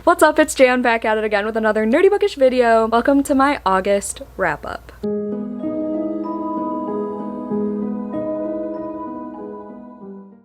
What's up, it's Jan back at it again with another nerdy bookish video. Welcome to my August wrap up.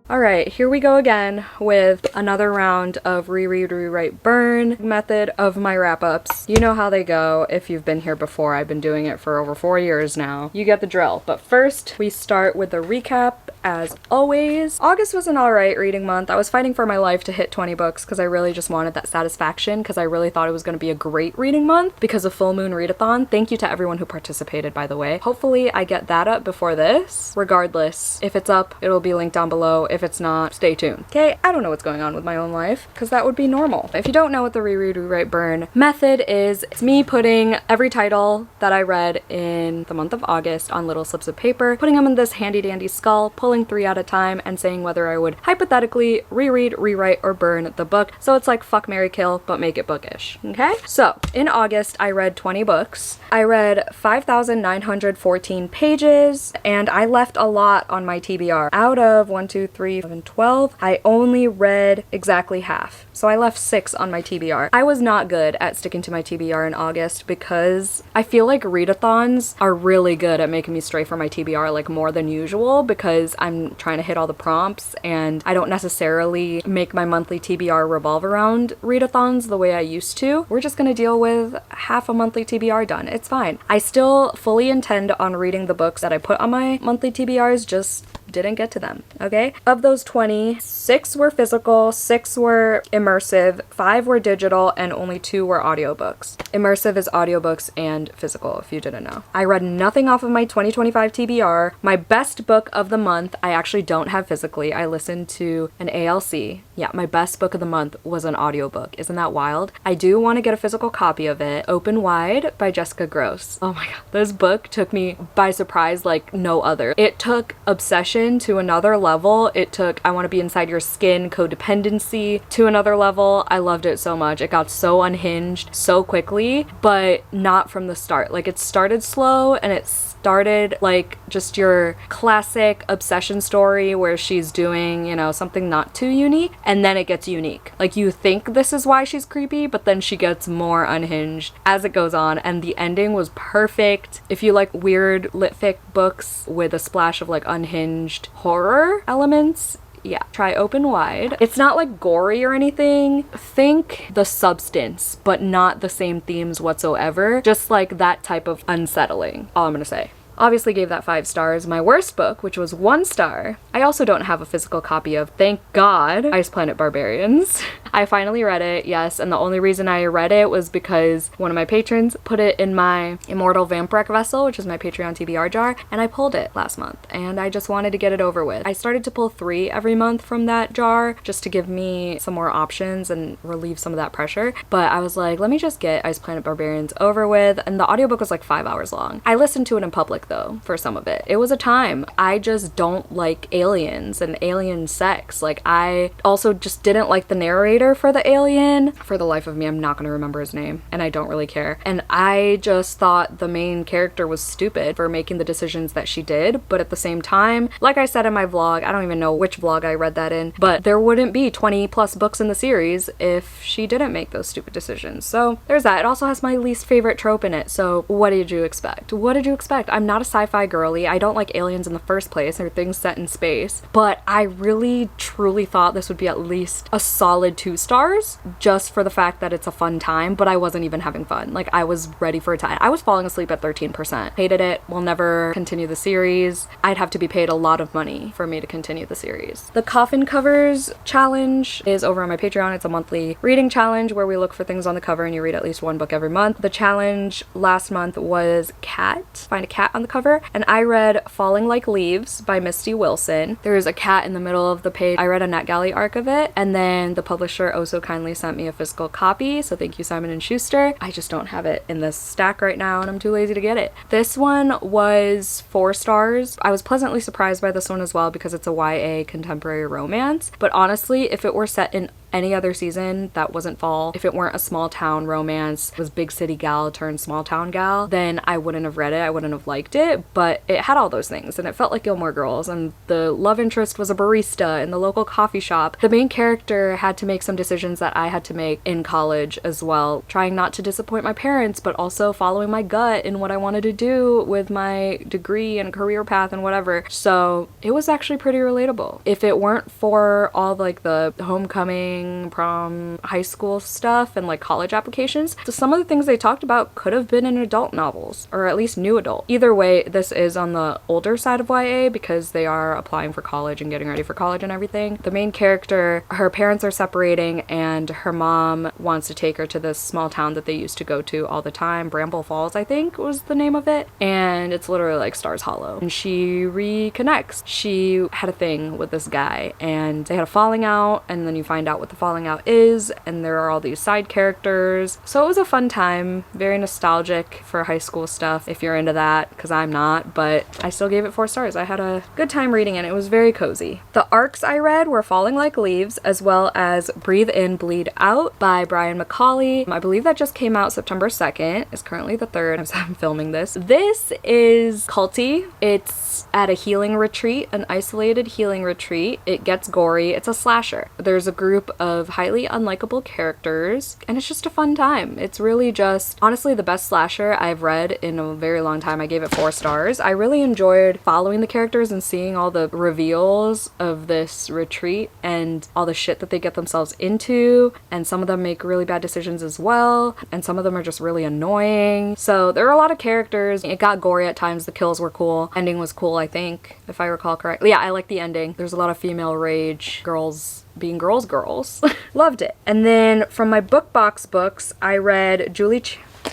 Alright, here we go again with another round of reread, rewrite, burn method of my wrap-ups. You know how they go if you've been here before. I've been doing it for over 4 years now. You get the drill. But first, we start with a recap as always. August was an alright reading month. I was fighting for my life to hit 20 books because I really just wanted that satisfaction because I really thought it was going to be a great reading month because of Full Moon Readathon. Thank you to everyone who participated, by the way. Hopefully I get that up before this. Regardless, if it's up, it'll be linked down below. If it's not, stay tuned. Okay, I don't know what's going on with my own life because that would be normal. If you don't know what the reread, rewrite, burn method is, it's me putting every title that I read in the month of August on little slips of paper, putting them in this handy dandy skull, pulling 3 at a time, and saying whether I would hypothetically reread, rewrite, or burn the book. So it's like fuck, marry, kill, but make it bookish. Okay? So in August, I read 20 books. I read 5,914 pages, and I left a lot on my TBR. Out of 1, 2, 3, 7, 12, I only read exactly half. So I left 6 on my TBR. I was not good at sticking to my TBR in August because I feel like readathons are really good at making me stray from my TBR like more than usual because I'm trying to hit all the prompts and I don't necessarily make my monthly TBR revolve around readathons the way I used to. We're just gonna deal with half a monthly TBR done. It's fine. I still fully intend on reading the books that I put on my monthly TBRs, just didn't get to them, okay? Of those 20, 6 were physical, 6 were immersive, 5 were digital, and only 2 were audiobooks. Immersive is audiobooks and physical, if you didn't know. I read nothing off of my 2025 TBR. My best book of the month, I actually don't have physically. I listened to an ALC. Yeah, my best book of the month was an audiobook. Isn't that wild? I do want to get a physical copy of it. Open Wide by Jessica Gross. Oh my god, this book took me by surprise like no other. It took obsession to another level. It took I want to be inside your skin codependency to another level. I loved it so much. It got so unhinged so quickly, but not from the start. Like it started slow and it started like just your classic obsession story where she's doing, you know, something not too unique, and then it gets unique. Like you think this is why she's creepy, but then she gets more unhinged as it goes on, and the ending was perfect. If you like weird lit fic books with a splash of like unhinged horror elements, yeah, try Open Wide. It's not like gory or anything. Think the substance, but not the same themes whatsoever. Just like that type of unsettling. All I'm gonna say. Obviously gave that 5 stars. My worst book, which was 1 star, I also don't have a physical copy of, thank God, Ice Planet Barbarians. I finally read it, yes, and the only reason I read it was because one of my patrons put it in my Immortal Vampirek vessel, which is my Patreon TBR jar, and I pulled it last month, and I just wanted to get it over with. I started to pull 3 every month from that jar, just to give me some more options and relieve some of that pressure, but I was like, let me just get Ice Planet Barbarians over with, and the audiobook was like 5 hours long. I listened to it in public though for some of it. It was a time. I just don't like aliens and alien sex. Like I also just didn't like the narrator for the alien. For the life of me, I'm not gonna remember his name and I don't really care. And I just thought the main character was stupid for making the decisions that she did. But at the same time, like I said in my vlog, I don't even know which vlog I read that in, but there wouldn't be 20 plus books in the series if she didn't make those stupid decisions. So there's that. It also has my least favorite trope in it. So what did you expect? What did you expect? I'm not a sci-fi girly. I don't like aliens in the first place or things set in space, but I really truly thought this would be at least a solid 2 stars just for the fact that it's a fun time, but I wasn't even having fun. Like I was ready for a time. I was falling asleep at 13%. Hated it. Will never continue the series. I'd have to be paid a lot of money for me to continue the series. The coffin covers challenge is over on my Patreon. It's a monthly reading challenge where we look for things on the cover and you read at least 1 book every month. The challenge last month was cat. Find a cat on the cover, and I read Falling Like Leaves by Misty Wilson. There's a cat in the middle of the page. I read a NetGalley arc of it, and then the publisher oh so kindly sent me a physical copy, so thank you Simon & Schuster. I just don't have it in this stack right now and I'm too lazy to get it. This one was 4 stars. I was pleasantly surprised by this one as well because it's a YA contemporary romance, but honestly if it were set in any other season that wasn't fall, if it weren't a small town romance, it was big city gal turned small town gal, then I wouldn't have read it, I wouldn't have liked it, but it had all those things and it felt like Gilmore Girls, and the love interest was a barista in the local coffee shop. The main character had to make some decisions that I had to make in college as well, trying not to disappoint my parents, but also following my gut in what I wanted to do with my degree and career path and whatever. So it was actually pretty relatable. If it weren't for all like the homecoming, prom, high school stuff and like college applications, so some of the things they talked about could have been in adult novels, or at least new adult. Either way, this is on the older side of YA because they are applying for college and getting ready for college and everything. The main character, her parents are separating and her mom wants to take her to this small town that they used to go to all the time. Bramble Falls, I think was the name of it. And it's literally like Stars Hollow. And she reconnects. She had a thing with this guy and they had a falling out, and then you find out what the falling out is, and there are all these side characters. So it was a fun time, very nostalgic for high school stuff if you're into that, because I'm not, but I still gave it 4 stars. I had a good time reading it. It was very cozy. The arcs I read were Falling Like Leaves, as well as Breathe In, Bleed Out by Brian McCauley. I believe that just came out September 2nd. It's currently the 3rd as I'm filming this. This is culty. It's at a healing retreat, an isolated healing retreat. It gets gory. It's a slasher. There's a group of highly unlikable characters, and it's just a fun time. It's really just, honestly, the best slasher I've read in a very long time. I gave it 4 stars. I really enjoyed following the characters and seeing all the reveals of this retreat and all the shit that they get themselves into, and some of them make really bad decisions as well, and some of them are just really annoying. So there are a lot of characters. It got gory at times. The kills were cool. Ending was cool, I think, if I recall correctly. Yeah, I like the ending. There's a lot of female rage, girls being girls. Loved it. And then from my book box books, I read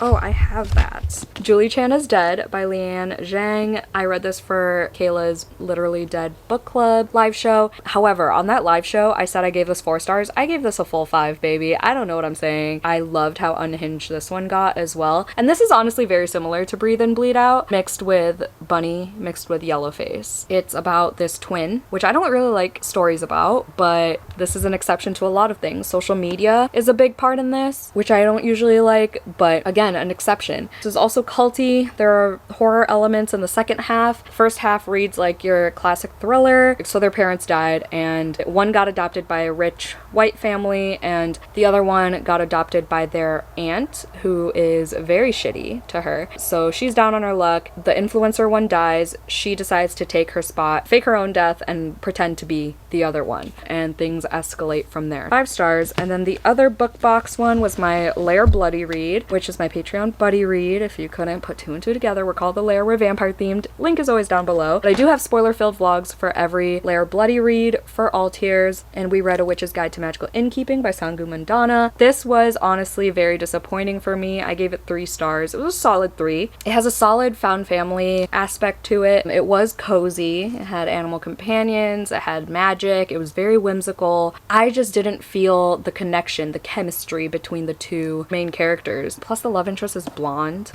Oh, I have that. Julie Chan is Dead by Leanne Zhang. I read this for Kayla's Literally Dead book club live show. However, on that live show, I said I gave this 4 stars. I gave this a full 5, baby. I don't know what I'm saying. I loved how unhinged this one got as well. And this is honestly very similar to Breathe In, Bleed Out, mixed with Bunny, mixed with Yellowface. It's about this twin, which I don't really like stories about, but this is an exception to a lot of things. Social media is a big part in this, which I don't usually like, but again, an exception. This is also culty. There are horror elements in the second half. First half reads like your classic thriller. So their parents died, and one got adopted by a rich white family, and the other one got adopted by their aunt, who is very shitty to her. So she's down on her luck. The influencer one dies. She decides to take her spot, fake her own death, and pretend to be the other one. And things escalate from there. 5 stars. And then the other book box one was my Lair Bloody read, which is my Patreon buddy read. If you couldn't put 2 and 2 together, we're called The Lair. We're vampire themed. Link is always down below. But I do have spoiler-filled vlogs for every Lair Bloody read for all tiers. And we read A Witch's Guide to Magical Innkeeping by Sangu Mandana. This was honestly very disappointing for me. I gave it 3 stars. It was a solid 3. It has a solid found family aspect to it. It was cozy. It had animal companions. It had magic. It was very whimsical. I just didn't feel the connection, the chemistry between the 2 main characters. Plus the love interest is blonde.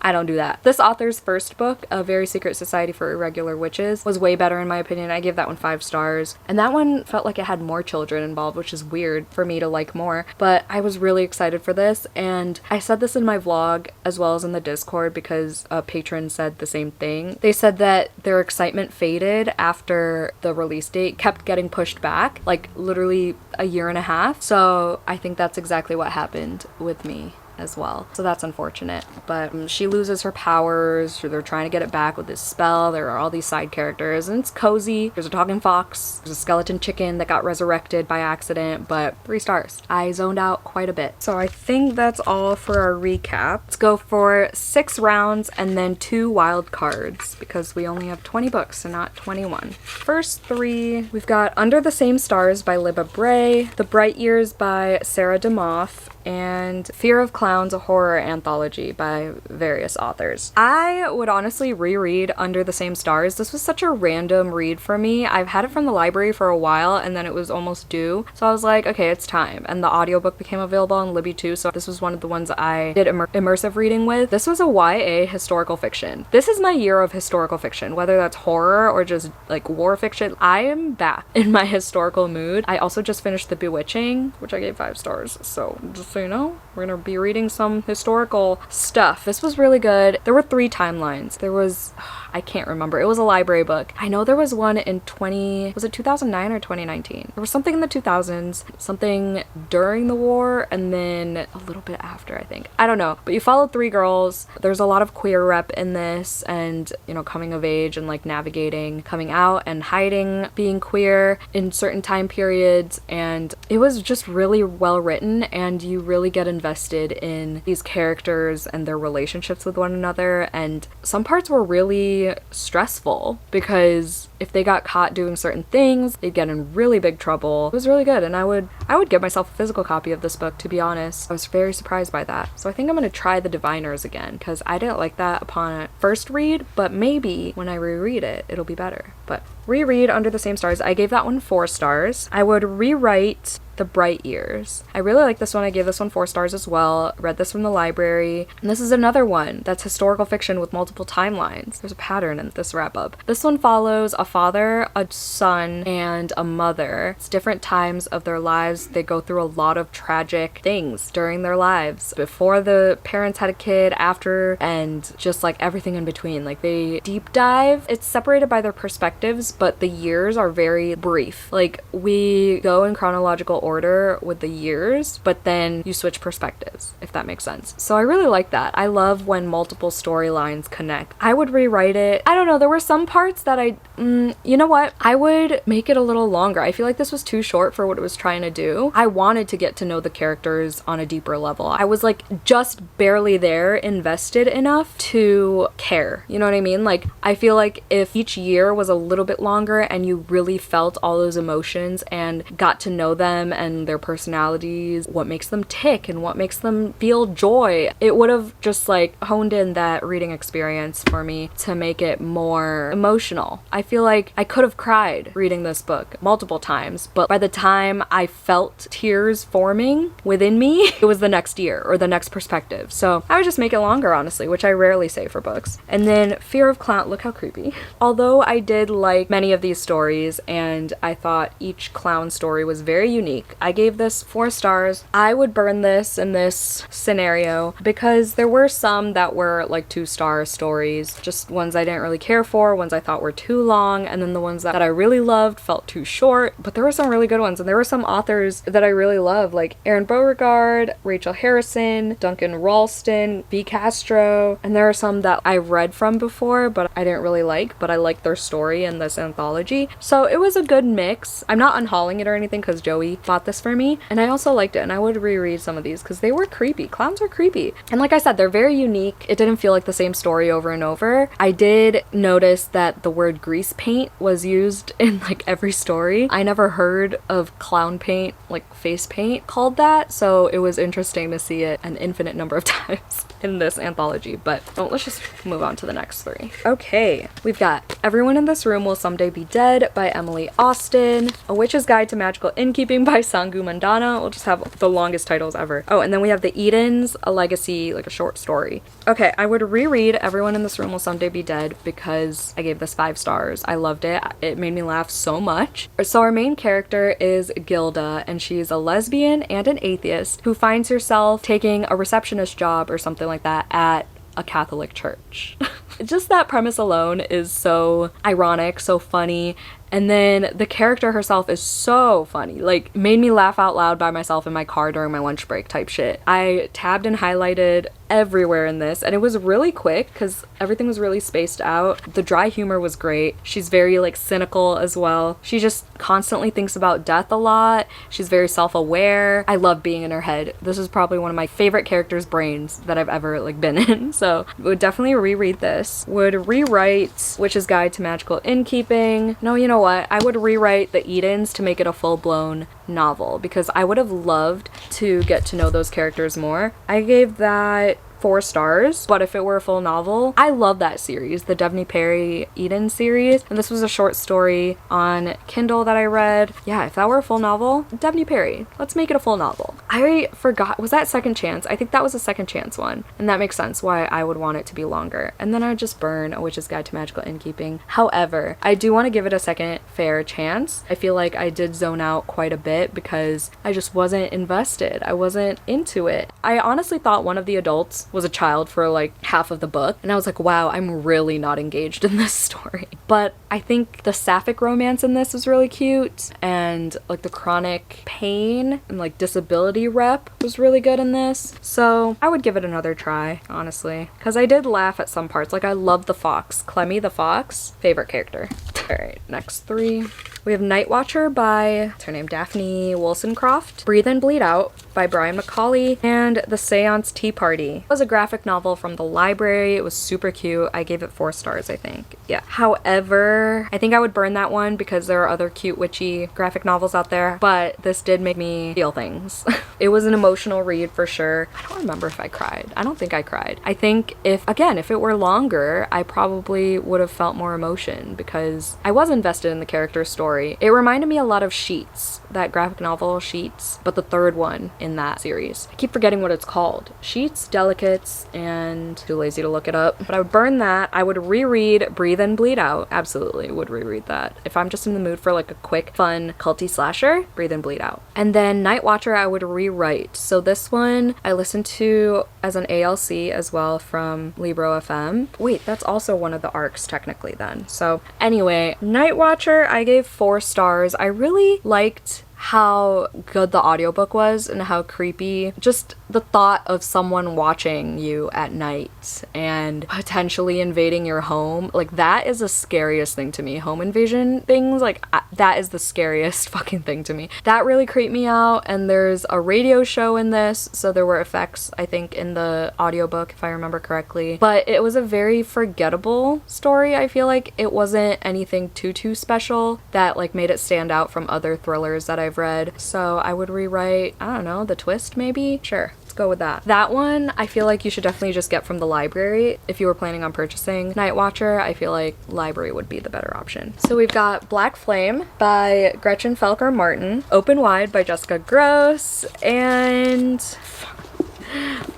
I don't do that. This author's first book, A Very Secret Society for Irregular Witches, was way better in my opinion. I gave that one 5 stars. And that one felt like it had more children involved, which is weird for me to like more. But I was really excited for this, and I said this in my vlog as well as in the Discord because a patron said the same thing. They said that their excitement faded after the release date kept getting pushed back, like literally a year and a half. So I think that's exactly what happened with me as well. So that's unfortunate. But she loses her powers. They're trying to get it back with this spell. There are all these side characters, and it's cozy. There's a talking fox. There's a skeleton chicken that got resurrected by accident, but 3 stars. I zoned out quite a bit. So I think that's all for our recap. Let's go for 6 rounds and then 2 wild cards because we only have 20 books and not 21. First 3, we've got Under the Same Stars by Libba Bray, The Bright Years by Sarah DeMoff, and Fear of Clowns, a horror anthology by various authors. I would honestly reread Under the Same Stars. This was such a random read for me. I've had it from the library for a while and then it was almost due. So I was like, okay, it's time. And the audiobook became available on Libby too. So this was one of the ones I did immersive reading with. This was a YA historical fiction. This is my year of historical fiction, whether that's horror or just like war fiction. I am back in my historical mood. I also just finished The Bewitching, which I gave 5 stars. So just so you know, we're gonna be reading some historical stuff. This was really good. There were 3 timelines. There was, I can't remember. It was a library book. I know there was one in was it 2009 or 2019? There was something in the 2000s, something during the war, and then a little bit after, I think. I don't know. But you followed 3 girls. There's a lot of queer rep in this and, you know, coming of age and like navigating, coming out and hiding being queer in certain time periods. And it was just really well written and you really get invested in these characters and their relationships with one another. And some parts were really stressful because if they got caught doing certain things, they'd get in really big trouble. It was really good, and I would give myself a physical copy of this book, to be honest. I was very surprised by that. So I think I'm gonna try The Diviners again, because I didn't like that upon first read, but maybe when I reread it, it'll be better. But reread Under the Same Stars, I gave that one 4 stars. I would rewrite The Bright Years. I really like this one. I gave this one 4 stars as well. Read this from the library. And this is another one that's historical fiction with multiple timelines. There's a pattern in this wrap up. This one follows a father, a son, and a mother. It's different times of their lives. They go through a lot of tragic things during their lives. Before the parents had a kid, after, and just like everything in between. Like they deep dive. It's separated by their perspectives, but the years are very brief. Like we go in chronological order with the years, but then you switch perspectives, if that makes sense. So I really like that. I love when multiple storylines connect. I would rewrite it. I don't know, there were some parts that you know what? I would make it a little longer. I feel like this was too short for what it was trying to do. I wanted to get to know the characters on a deeper level. I was like just barely there, invested enough to care. You know what I mean? Like I feel like if each year was a little bit longer and you really felt all those emotions and got to know them and their personalities, what makes them tick and what makes them feel joy, it would have just like honed in that reading experience for me to make it more emotional. I feel like I could have cried reading this book multiple times, but by the time I felt tears forming within me, it was the next year or the next perspective. So I would just make it longer, honestly, which I rarely say for books. And then Fear of Clown, look how creepy. Although I did like many of these stories and I thought each clown story was very unique, I gave this 4 stars. I would burn this in this scenario because there were some that were like 2-star stories, just ones I didn't really care for, ones I thought were too long, and then the ones that I really loved felt too short. But there were some really good ones, and there were some authors that I really love, like Erin Beauregard, Rachel Harrison, Duncan Ralston, V. Castro, and there are some that I read from before but I didn't really like, but I liked their story in this anthology. So it was a good mix. I'm not unhauling it or anything because Joey bought this for me, and I also liked it, and I would reread some of these because they were creepy. Clowns are creepy. And like I said, they're very unique. It didn't feel like the same story over and over. I did notice that the word grease paint was used in like every story. I never heard of clown paint, like face paint, called that, so it was interesting to see it an infinite number of times in this anthology. But let's just move on to the next 3. Okay, we've got Everyone in This Room Will Someday Be Dead by Emily Austen, A Witch's Guide to Magical Innkeeping by Sangu Mandana. We'll just have the longest titles ever. Oh, and then we have The Edens, a legacy, like a short story. Okay, I would reread Everyone in This Room Will Someday Be Dead because I gave this 5 stars. I loved it. It made me laugh so much. So our main character is Gilda, and she's a lesbian and an atheist who finds herself taking a receptionist job or something like that at a Catholic church. Just that premise alone is so ironic, so funny. And then the character herself is so funny, like made me laugh out loud by myself in my car during my lunch break type shit. I tabbed and highlighted everywhere in this, and it was really quick because everything was really spaced out. The dry humor was great. She's very like cynical as well. She just constantly thinks about death a lot. She's very self-aware. I love being in her head. This is probably one of my favorite characters' brains that I've ever like been in. So would definitely reread this. Would rewrite Witch's Guide to Magical Innkeeping. No, you know what? I would rewrite The Edens to make it a full-blown novel because I would have loved to get to know those characters more. I gave that 4 stars, but if it were a full novel, I love that series, the Devney Perry Eden series, and this was a short story on Kindle that I read. Yeah, if that were a full novel, Devney Perry, let's make it a full novel. I forgot, was that Second Chance? I think that was a Second Chance one, and that makes sense why I would want it to be longer. And then I'd just burn A Witch's Guide to Magical Innkeeping. However, I do want to give it a second fair chance. I feel like I did zone out quite a bit because I just wasn't invested. I wasn't into it. I honestly thought one of the adults was a child for like half of the book, and I was like, wow, I'm really not engaged in this story. But I think the sapphic romance in this is really cute, and like the chronic pain and like disability rep was really good in this, so I would give it another try, honestly, because I did laugh at some parts. Like, I love the fox. Clemmy the fox, favorite character. All right, next 3. We have Night Watcher by, what's her name, Daphne Wollstonecraft, Breathe and Bleed Out by Brian McCauley, and The Seance Tea Party. It was a graphic novel from the library. It was super cute. I gave it 4 stars, I think. Yeah. However, I think I would burn that one because there are other cute witchy graphic novels out there, but this did make me feel things. It was an emotional read for sure. I don't remember if I cried. I don't think I cried. I think if it were longer, I probably would have felt more emotion because I was invested in the character's story. It reminded me a lot of Sheets, that graphic novel Sheets, but the 3rd one in that series. I keep forgetting what it's called. Sheets, Delicates, and too lazy to look it up. But I would burn that. I would reread Breathe and Bleed Out. Absolutely would reread that. If I'm just in the mood for like a quick, fun, culty slasher, Breathe and Bleed Out. And then Night Watcher I would rewrite. So this one I listened to as an ALC as well from Libro FM. Wait, that's also one of the arcs technically then. So anyway, Night Watcher I gave 4 stars. I really liked how good the audiobook was and how creepy just the thought of someone watching you at night and potentially invading your home, like that is the scariest thing to me. Home invasion things, like that is the scariest fucking thing to me. That really creeped me out. And there's a radio show in this, so there were effects I think in the audiobook if I remember correctly, but it was a very forgettable story. I feel like it wasn't anything too special that like made it stand out from other thrillers that I've read. So I would rewrite, I don't know, the twist maybe? Sure. Let's go with that. That one, I feel like you should definitely just get from the library. If you were planning on purchasing Night Watcher, I feel like library would be the better option. So we've got Black Flame by Gretchen Felker Martin, Open Wide by Jessica Gross, and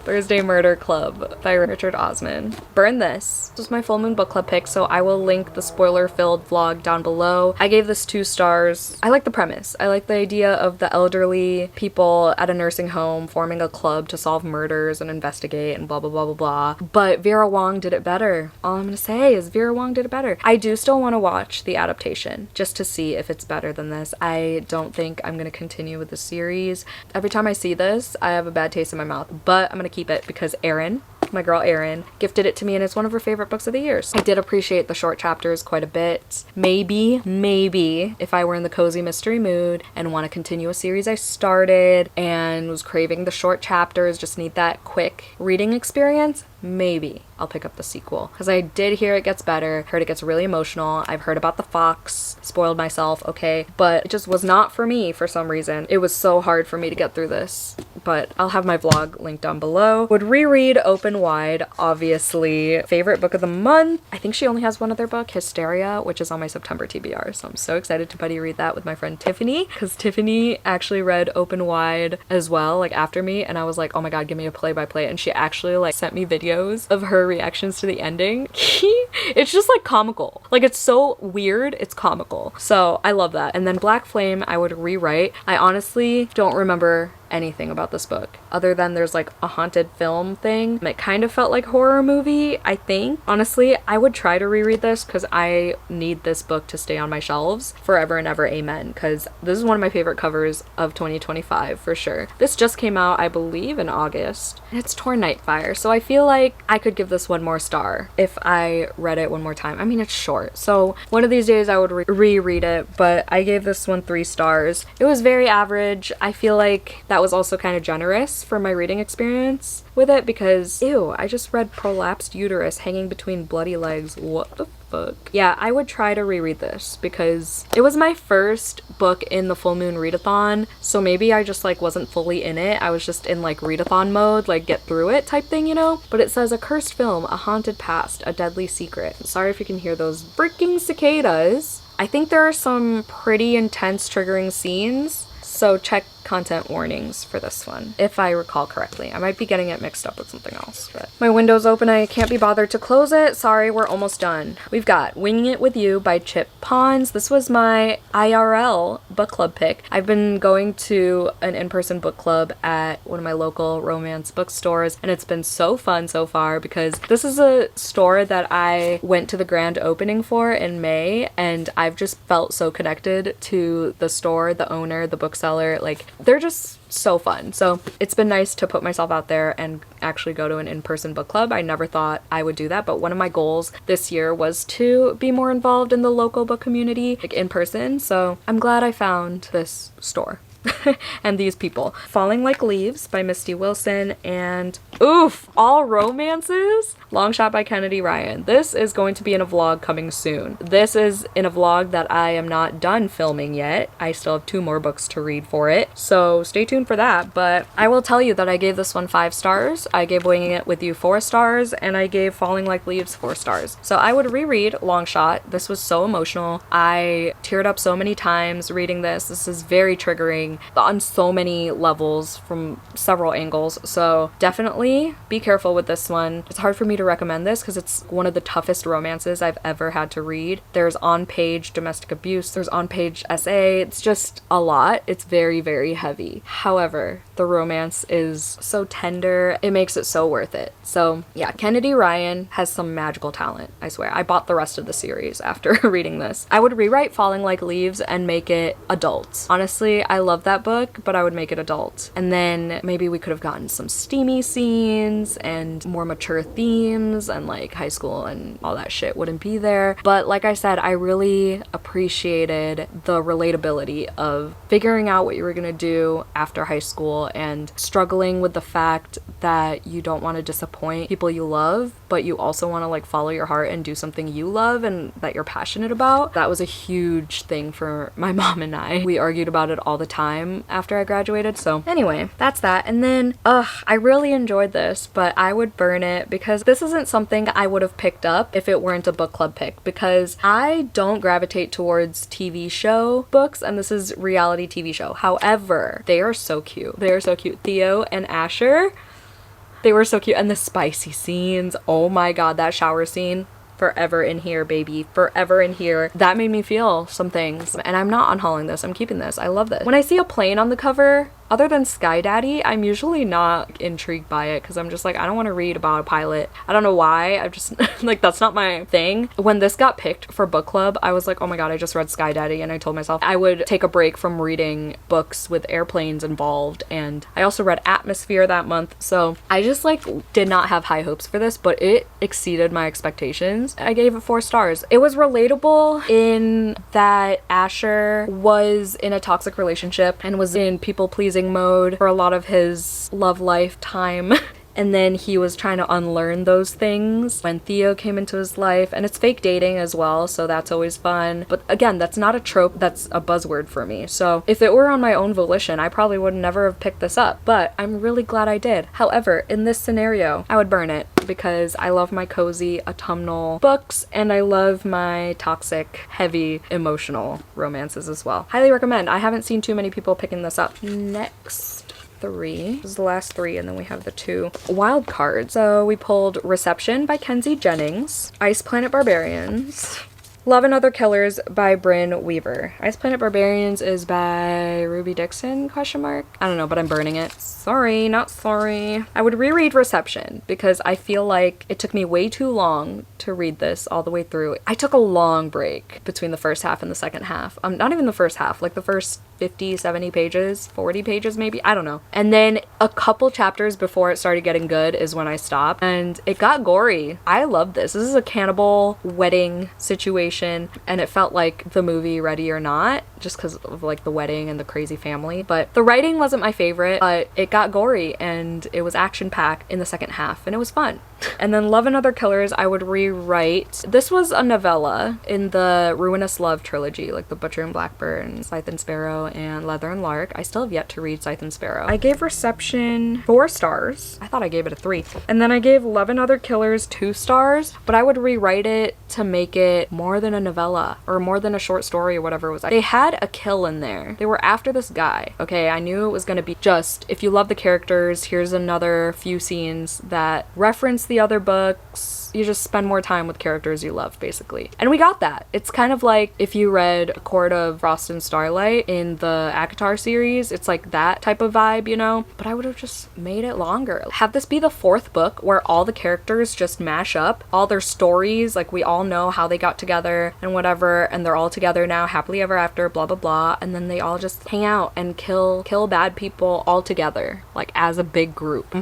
Thursday Murder Club by Richard Osman. Burn this. This was my full moon book club pick, so I will link the spoiler-filled vlog down below. I gave this 2 stars. I like the premise. I like the idea of the elderly people at a nursing home forming a club to solve murders and investigate and blah blah blah blah blah. But Vera Wong did it better. All I'm gonna say is Vera Wong did it better. I do still want to watch the adaptation just to see if it's better than this. I don't think I'm gonna continue with the series. Every time I see this, I have a bad taste in my mouth, but I'm gonna keep it because Erin, my girl Erin, gifted it to me and it's one of her favorite books of the year. So I did appreciate the short chapters quite a bit. Maybe if I were in the cozy mystery mood and want to continue a series I started and was craving the short chapters, just need that quick reading experience, maybe I'll pick up the sequel, because I did hear it gets better. Heard it gets really emotional. I've heard about the fox. Spoiled myself, okay, but it just was not for me for some reason. It was so hard for me to get through this, but I'll have my vlog linked down below. Would reread Open Wide, obviously. Favorite book of the month. I think she only has one other book, Hysteria, which is on my September TBR, so I'm so excited to buddy read that with my friend Tiffany, because Tiffany actually read Open Wide as well, like after me, and I was like, oh my god, give me a play-by-play, and she actually like sent me videos of her reactions to the ending. It's just like comical. Like it's so weird, it's comical. So I love that. And then Black Flame I would rewrite. I honestly don't remember anything about this book other than there's like a haunted film thing. It kind of felt like horror movie, I think. Honestly, I would try to reread this because I need this book to stay on my shelves forever and ever, amen, because this is one of my favorite covers of 2025 for sure. This just came out, I believe, in August, and it's Torn Nightfire, so I feel like I could give this 1 more star if I read it 1 more time. I mean, it's short, so one of these days I would reread it, but I gave this one 3 stars. It was very average. I feel like that was also kind of generous for my reading experience with it because, ew, I just read Prolapsed Uterus Hanging Between Bloody Legs. What the book. Yeah, I would try to reread this because it was my first book in the full moon readathon, so maybe I just like wasn't fully in it. I was just in like readathon mode, like get through it type thing, you know? But it says a cursed film, a haunted past, a deadly secret. Sorry if you can hear those freaking cicadas. I think there are some pretty intense triggering scenes, so check content warnings for this one, if I recall correctly. I might be getting it mixed up with something else, but my window's open. I can't be bothered to close it. Sorry, we're almost done. We've got Winging It With You by Chip Pons. This was my IRL book club pick. I've been going to an in-person book club at one of my local romance bookstores, and it's been so fun so far because this is a store that I went to the grand opening for in May, and I've just felt so connected to the store, the owner, the bookseller. Like, they're just so fun. So it's been nice to put myself out there and actually go to an in-person book club. I never thought I would do that, but one of my goals this year was to be more involved in the local book community, like in person. So I'm glad I found this store. And these people. Falling Like Leaves by Misty Wilson, and oof, all romances? Long Shot by Kennedy Ryan. This is going to be in a vlog coming soon. This is in a vlog that I am not done filming yet. I still have 2 more books to read for it, so stay tuned for that. But I will tell you that I gave this one 5 stars, I gave Winging It With You 4 stars, and I gave Falling Like Leaves 4 stars. So I would reread Long Shot. This was so emotional. I teared up so many times reading this. This is very triggering on so many levels from several angles, so definitely be careful with this one. It's hard for me to recommend this because it's one of the toughest romances I've ever had to read. There's on-page domestic abuse, there's on-page SA, it's just a lot. It's very, very heavy. However, the romance is so tender, it makes it so worth it. So yeah, Kennedy Ryan has some magical talent, I swear. I bought the rest of the series after reading this. I would rewrite Falling Like Leaves and make it adult. Honestly, I love that book, but I would make it adult. And then maybe we could have gotten some steamy scenes and more mature themes, and like high school and all that shit wouldn't be there. But like I said, I really appreciated the relatability of figuring out what you were gonna do after high school and struggling with the fact that you don't want to disappoint people you love, but you also want to like follow your heart and do something you love and that you're passionate about. That was a huge thing for my mom and I. We argued about it all the time after I graduated. So anyway, that's that. And then I really enjoyed this, but I would burn it because this isn't something I would have picked up if it weren't a book club pick, because I don't gravitate towards TV show books, and this is reality TV show. However, they are so cute. They are so cute. Theo and Asher, they were so cute. And the spicy scenes, oh my god, that shower scene, forever in here, baby, forever in here. That made me feel some things, and I'm not unhauling this. I'm keeping this. I love this. When I see a plane on the cover, other than Sky Daddy, I'm usually not intrigued by it because I'm just like, I don't want to read about a pilot. I don't know why. I'm just like, that's not my thing. When this got picked for book club, I was like, oh my god, I just read Sky Daddy, and I told myself I would take a break from reading books with airplanes involved. And I also read Atmosphere that month, so I just like did not have high hopes for this, but it exceeded my expectations. I gave it 4 stars. It was relatable in that Asher was in a toxic relationship and was in people-pleasing mode for a lot of his love lifetime. And then he was trying to unlearn those things when Theo came into his life, and it's fake dating as well, so that's always fun. But again, that's not a trope, that's a buzzword for me. So if it were on my own volition, I probably would never have picked this up, but I'm really glad I did. However, in this scenario, I would burn it because I love my cozy autumnal books, and I love my toxic, heavy, emotional romances as well. Highly recommend. I haven't seen too many people picking this up. Next 3. This is the last 3, and then we have the 2 wild cards. So we pulled Reception by Kenzie Jennings, Ice Planet Barbarians, Love and Other Killers by Bryn Weaver. Ice Planet Barbarians is by Ruby Dixon, question mark? I don't know, but I'm burning it. Sorry, not sorry. I would reread Reception because I feel like it took me way too long to read this all the way through. I took a long break between the first half and the second half. Not even the first half, like the first 50, 70 pages, 40 pages maybe, I don't know. And then a couple chapters before it started getting good is when I stopped, and it got gory. I love this. This is a cannibal wedding situation, and it felt like the movie Ready or Not, just because of like the wedding and the crazy family. But the writing wasn't my favorite, but it got gory and it was action-packed in the second half, and it was fun. And then Love and Other Killers I would rewrite. This was a novella in the Ruinous Love trilogy, like The Butcher and Blackbird, Scythe and Sparrow, and Leather and Lark. I still have yet to read Scythe and Sparrow. I gave Reception 4 stars. I thought I gave it a 3. And then I gave Love and Other Killers 2 stars, but I would rewrite it to make it more than a novella or more than a short story or whatever it was. They had a kill in there. They were after this guy. Okay, I knew it was gonna be just, if you love the characters, here's another few scenes that reference the other books. You just spend more time with characters you love, basically. And we got that. It's kind of like if you read A Court of Frost and Starlight in the Agaton series. It's like that type of vibe, you know? But I would have just made it longer. Have this be the 4th book where all the characters just mash up, all their stories, like we all know how they got together and whatever, and they're all together now, happily ever after, blah blah blah, and then they all just hang out and kill bad people all together, like as a big group.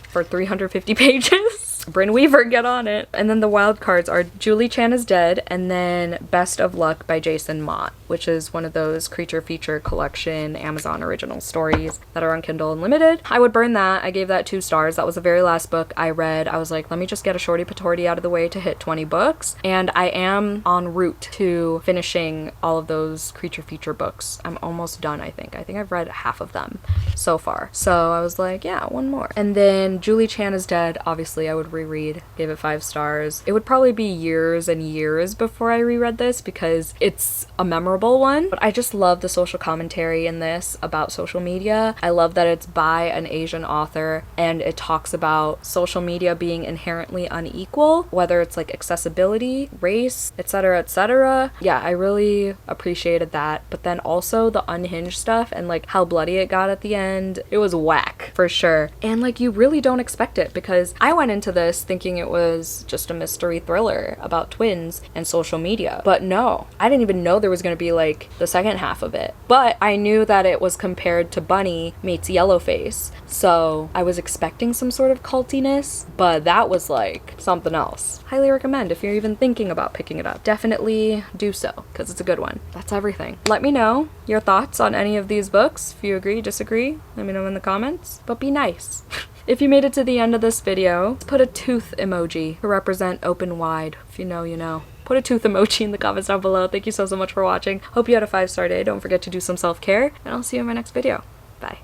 For 350 pages. Bryn Weaver, get on it. And then the wild cards are Julie Chan is Dead, and then Best of Luck by Jason Mott, which is one of those creature feature collection Amazon original stories that are on Kindle Unlimited. I would burn that. I gave that 2 stars. That was the very last book I read. I was like, let me just get a shorty patorti out of the way to hit 20 books. And I am en route to finishing all of those creature feature books. I'm almost done, I think. I think I've read half of them so far. So I was like, yeah, one more. And then Julie Chan is Dead, obviously I would reread. Gave it 5 stars. It would probably be years and years before I reread this because it's a memorable one, but I just love the social commentary in this about social media. I love that it's by an Asian author and it talks about social media being inherently unequal, whether it's like accessibility, race, etc, etc. Yeah, I really appreciated that. But then also the unhinged stuff and like how bloody it got at the end. It was whack for sure. And like you really don't expect it because I went into this thinking it was just a mystery thriller about twins and social media. But no, I didn't even know there was going to be like the second half of it. But I knew that it was compared to Bunny meets Yellowface. So I was expecting some sort of cultiness, but that was like something else. Highly recommend if you're even thinking about picking it up. Definitely do so because it's a good one. That's everything. Let me know your thoughts on any of these books. If you agree, disagree, let me know in the comments. But be nice. If you made it to the end of this video, put a tooth emoji to represent open wide. If you know, you know. Put a tooth emoji in the comments down below. Thank you so much for watching. Hope you had a 5-star day. Don't forget to do some self-care, and I'll see you in my next video. Bye.